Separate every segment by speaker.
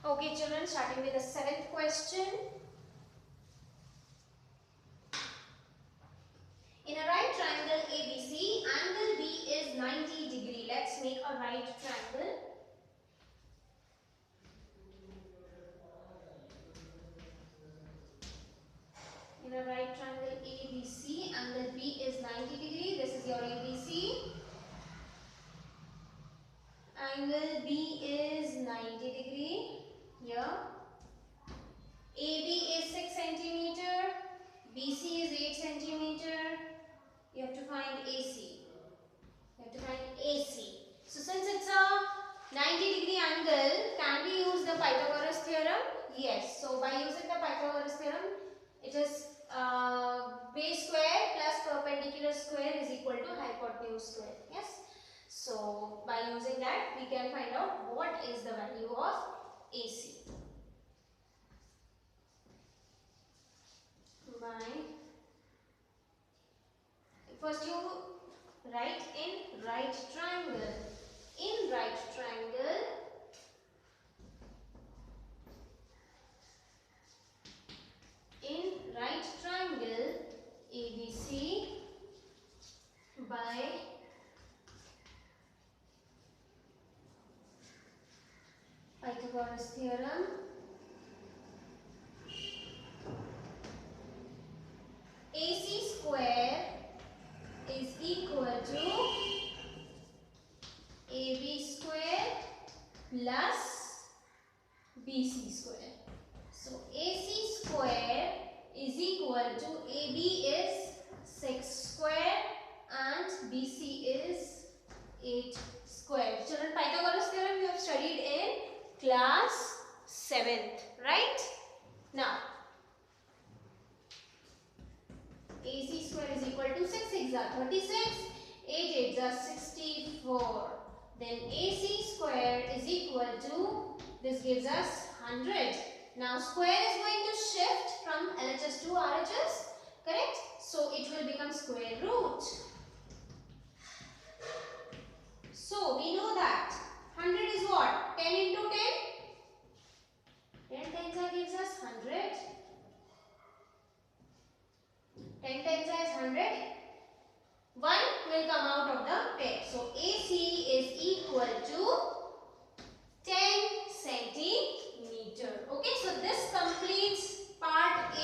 Speaker 1: Okay, children, starting with the seventh question. In a right triangle ABC, angle B is 90 degree. Let's make a right triangle. In a right triangle ABC, angle B is 90 degree. This is your ABC. Angle B is 90 degree. Here. AB is 6 centimeter. BC is 8 centimeter. You have to find AC. You have to find AC. So since it's a 90 degree angle, can we use the Pythagoras theorem? Yes. So by using the Pythagoras theorem, it is base square plus perpendicular square is equal to hypotenuse square. Yes. So by using that, we can find out what is the value of AC. First you write in right triangle. In right triangle, ABC by Pythagoras theorem, AC square is equal to AB square plus BC square. So AC square is equal to AB is 6 square and BC is 8 square. Children, Pythagoras theorem you have studied in class 7th, right? Now, AC square is equal to 6 6 are 36, 8 8 are 64. Then AC square is equal to, this gives us 100. Now square is going to shift from LHS to RHS, correct? So it will become square root. So we know that 100 is what? 10 into 10? 10 times gives us 100. 10 times is 100. 1 will come out of the 10. So AC is equal to 10 centimeter. Okay, so this completes part A.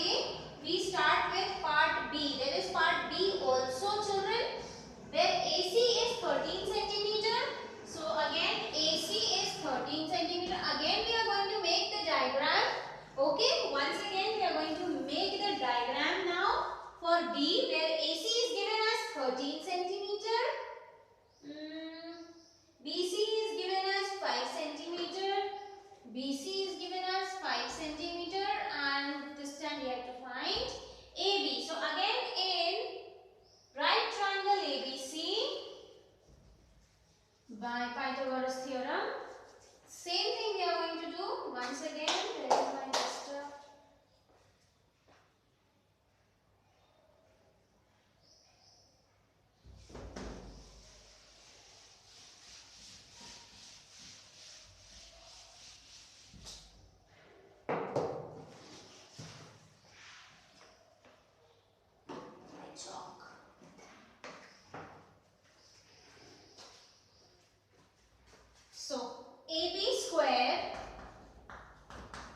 Speaker 1: We start with part B. There is part B also, children, where AC is 13 centimeter. So again AC is 13 centimeter. Again we are going to make the diagram. Okay, once again we are going to make the diagram now for B, where AC is given as 13 centimeter. BC is given as 5 centimeter. BC is given as 5 centimeter, and this time we have to find AB. So again in right triangle ABC by Pythagoras theorem, same thing we are going to do. Once again, there is my duster. So AB square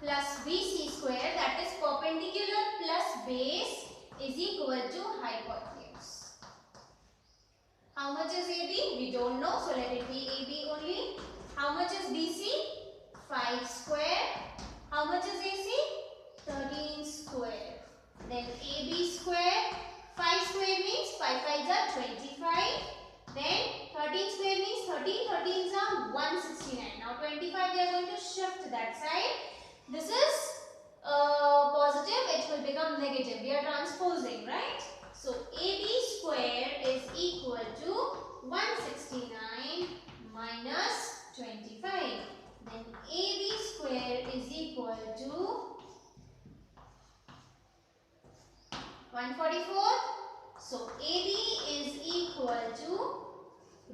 Speaker 1: plus BC square, that is perpendicular plus base, is equal to hypotenuse. How much is AB? We don't know, so let it be AB only. How much is BC? 5 square. How much is AC? 13 square. Then AB square, 5 square means 5 5s are 25. Then 13 square means 13 13s are 169. Now 25 we are going to shift that side. This is positive, it will become negative. We are transposing, right? So AB square is equal to 169 minus 25. Then AB square is equal to 144. So AB is equal to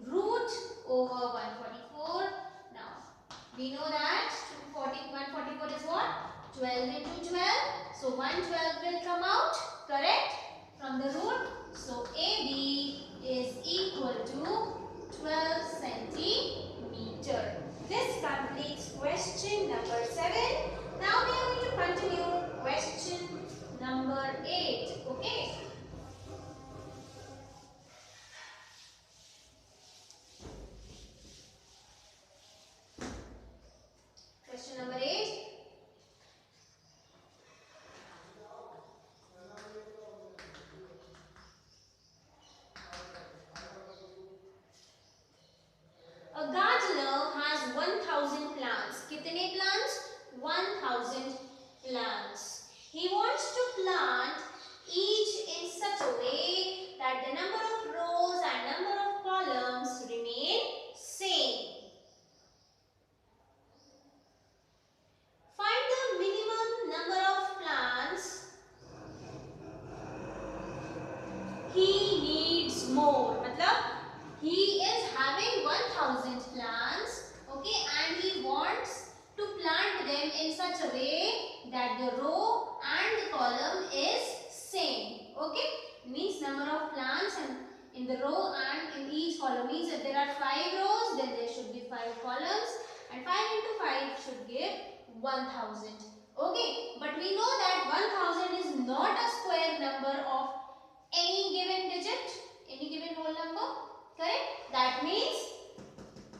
Speaker 1: root over 144. Now we know that 144 So 112 will come out, correct, from the root. So AB is equal to 12 centimeter. This completes question number 7. Now we are going to continue question number 8. Okay. Question number 8. A gardener has 1000 plants. कितने plants? 1000 plants. He wants to plant each in such a way that the number of rows and number of columns remain same. Find the minimum number of plants he needs more. मतलब he is having 1000 plants, okay, and he wants to plant them in such a way that the row and the column is same. Okay, means number of plants and in the row and in each column means if there are 5 rows, then there should be 5 columns, and 5 into 5 should give 1000. Okay, but we know that 1000 is not a square number of any given digit, any given whole number, correct? That means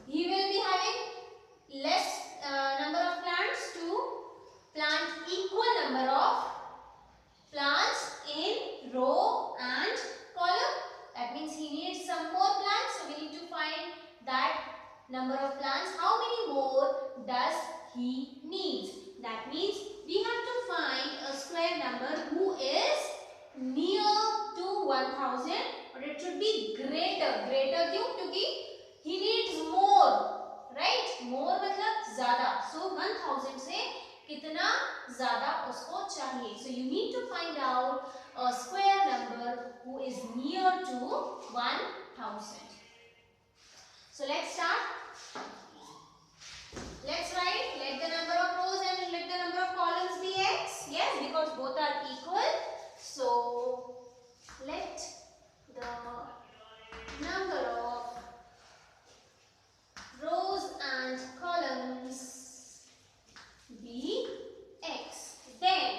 Speaker 1: he will be having less number of plants to plant equal number of plants in row and column. That means he needs some more plants, so we need to find that number of plants. How many more does he need? That means we have to find a square number who is near to 1000, but it should be greater. Greater क्यों? क्योंकि he needs more, right? More मतलब ज़्यादा. So 1000 से कितना ज़्यादा उसको चाहिए. So you need to find out a square number who is near to 1000. So let's start. Let's write, let the number of rows and let the number of columns be x. Yes, because both are equal. So let the number of rows and columns be x. Then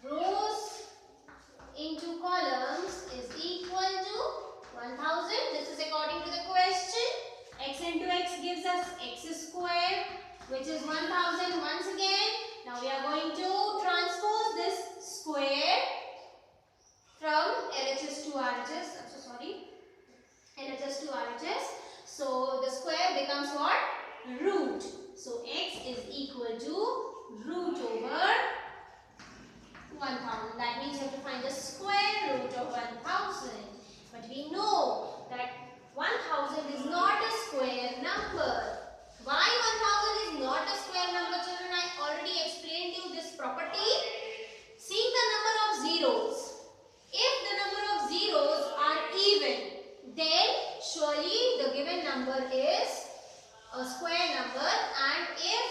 Speaker 1: rows into columns is equal to 1000. This is according to the question. X into x gives us x square, which is 1000 once again. Now we are going to transpose this square from LHS to RHS. I'm so sorry. LHS to RHS. So the square becomes what? Root. So x is equal to root over 1000. That means you have to find the square root of 1000. But we know that 1000 is not a square number. Why 1000 is not a square number, children? I already explained you this property. See the number of zeros. If the number of zeros are even, then surely the given number is a square number, and if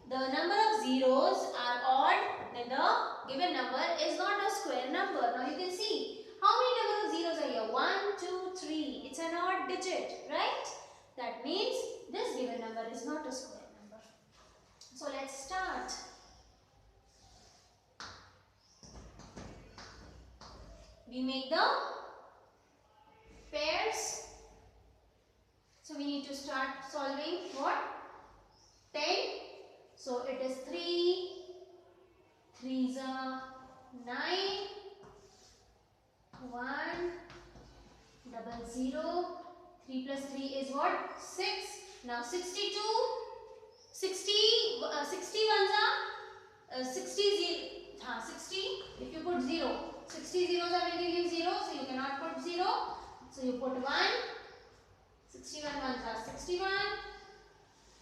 Speaker 1: the number of zeros are odd, then the given number is not a square number. Now you can see how many number of zeros are here? 1, 2, 3. It's an odd digit, right? That means this given number is not a square number. So let's start. We make the pairs. So we need to start solving what? 10. So it is 3, 3s are 9, 1, 0, 3 plus 3 is what? 6. Now 62, 60 are 60, if you put 0, 60 zeros are will give 0, so you cannot put 0, so you put 1, 61 ones are 61,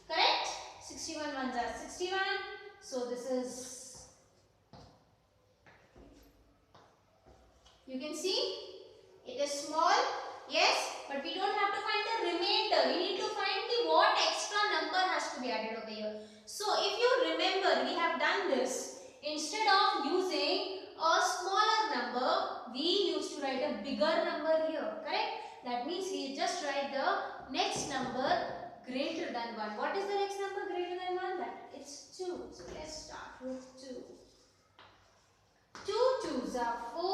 Speaker 1: correct? 61 ones are 61, so this is, you can see it is small, yes, but we don't have to find the remainder. We need to find the what extra number has to be added over here. So if you remember, we have done this. Instead of using a smaller number, we used to write a bigger number here, correct? That means we just write the next number greater than 1. What is the next number greater than 1? That it's 2. So let's start with 2. 2 2s are 4.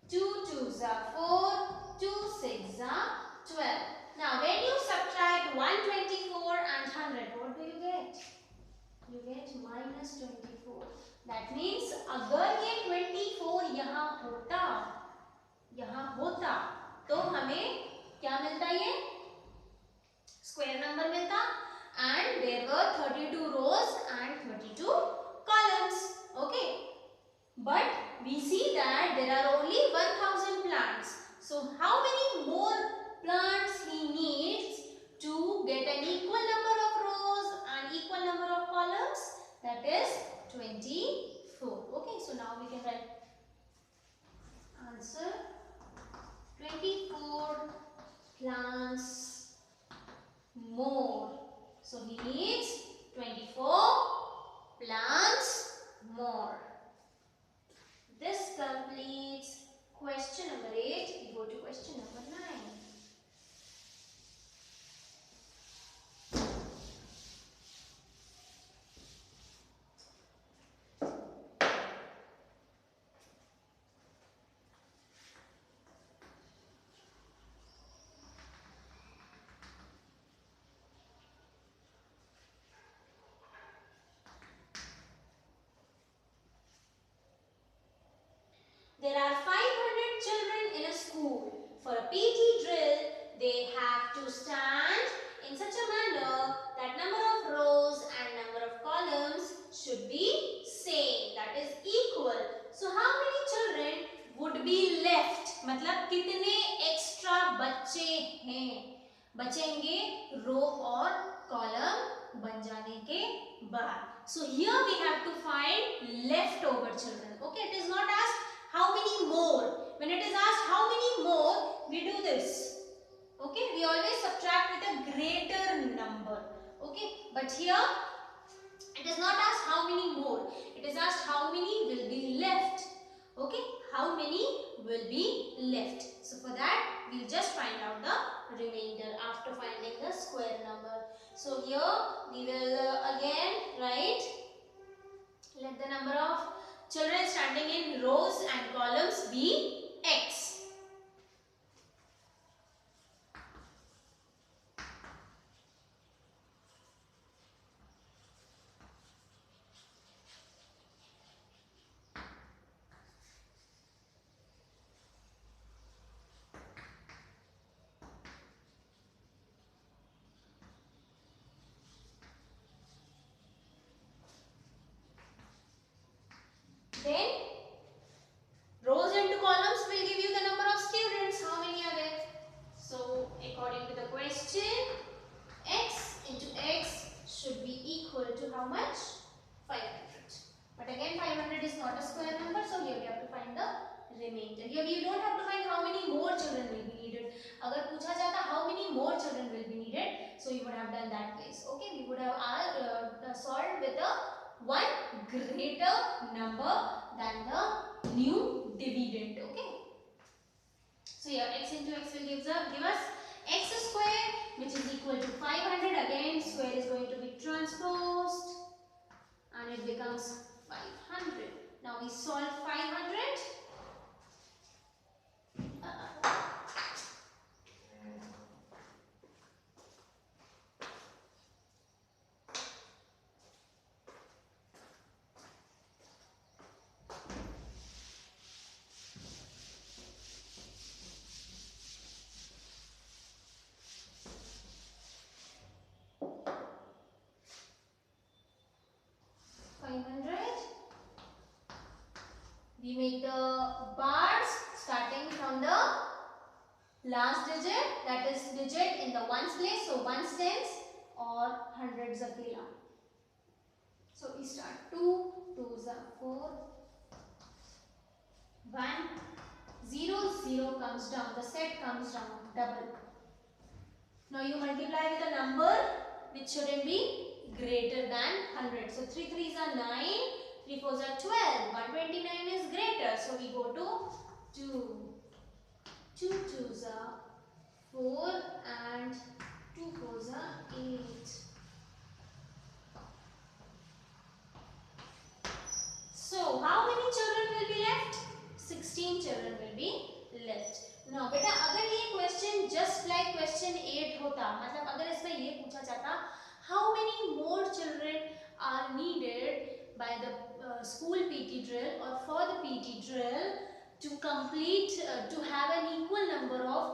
Speaker 1: 2 2s are 4. 2 6s are 12. Now when you subtract 124 and 100, what do you get? You get minus 24. That means अगर ये 24 यहाँ होता तो हमें क्या मिलता? ये square number मिलता, and there were 32 rows and 32 columns. Okay, but we see that there are only 1000 plants. So how many more plants he needs to get an equal number of rows and equal number of columns? That is 24. Okay, so now we can write answer 24 plants more. So he needs 24 plants more. This completes question number 8. We go to question number 9. There are 500 children in a school. For a PT drill, they have to stand in such a manner that number of rows and number of columns should be same, that is equal. So how many children would be left? मतलब कितने extra बच्चे हैं, बचेंगे रो और column बन जाने के बाद. So here we have to find leftover children. Okay, it is not asked how many more. When it is asked how many more, we do this. Okay, we always subtract with a greater number. Okay, but here it is not asked how many more. It is asked how many will be left. Okay, how many will be left. So for that, we will just find out the remainder after finding the square number. So here we will again write, let the number of children standing in rows and columns be X. Then rows into columns will give you the number of students. How many are there? So according to the question, X into X should be equal to how much? 500. But again 500 is not a square number, so here we have to find the remainder. Here we don't have to find how many more children will be needed. अगर पूछा जाता how many more children will be needed, so you would have done that place. Okay, we would have solved with a one greater number than the new dividend. Okay, so here x into x will give us x square, which is equal to 500. Again square is going to be transposed and it becomes 500. Now we solve 500. We make the bars starting from the last digit, that is digit in the ones place, so ones, tens or hundreds akela. So we start 2 2s are 4, 1 0 0 comes down, the set comes down, double. Now you multiply with a number which shouldn't be greater than 100. So 3 3s are 9, 3 4s are 12, 129 is greater. So we go to 2. 2 2s are 4 and 2 4s are 8. So how many children will be left? 16 children will be left. Now बेटा अगर ये question just like question 8 होता, मतलब अगर इसमें ये पूछा जाता how many more children are needed by the school PT drill or for the PT drill to complete to have an equal number of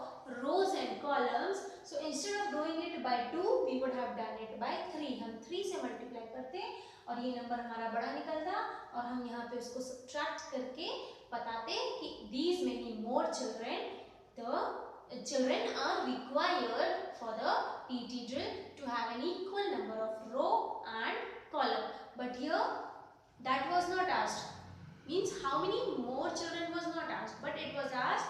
Speaker 1: rows and columns. So instead of doing it by 2 we would have done it by 3. हम 3 से multiply करते और ये number हमारा बड़ा निकलता और हम यहाँ पे उसको सब्ट्रैक्ट करके बताते कि these many more children, the children are required for the PT drill to have an equal number of row and column. But here that was not asked. Means how many more children was not asked, but it was asked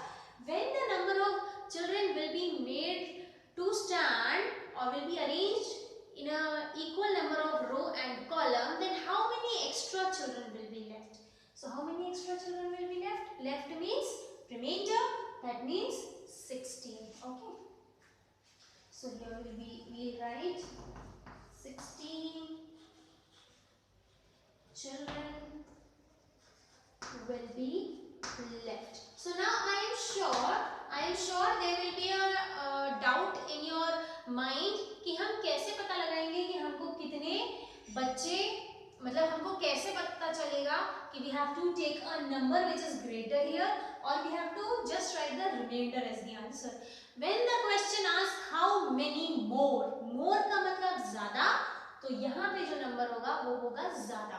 Speaker 1: when the number of children will be made to stand or will be arranged in a equal number of row and column, then how many extra children will be left? So how many extra children will be left? Left means remainder, that means 16. Okay. So here we write 16 children will be left. So now I am sure there will be a doubt in your mind कि हम कैसे पता लगाएंगे कि हमको कितने बच्चे, मतलब हमको कैसे पता चलेगा कि we have to take a number which is greater here or we have to just write the remainder as the answer. When the question asks how many more, more का मतलब ज़्यादा, तो यहाँ पे जो नंबर होगा वो होगा ज़्यादा.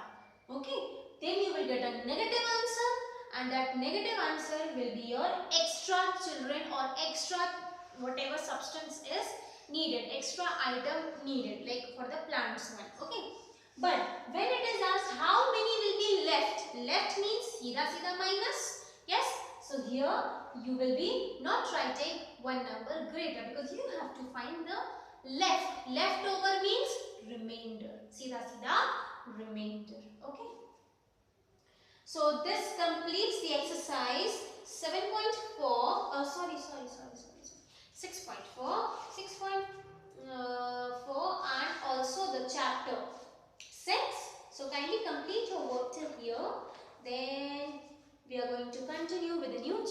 Speaker 1: Okay, then you will get a negative answer and that negative answer will be your extra children or extra whatever substance is needed, extra item needed, like for the plants one. Okay, but when it is asked how many will be left, left means सीधा सीधा minus. Yes, so here you will be not writing one number greater because you have to find the left. Leftover means remainder, सीधा सीधा remainder. Okay, so this completes the exercise 7.4. Sorry, 6.4, 6.4 and also the chapter 6. So kindly complete your work till here. Then we are going to continue with the new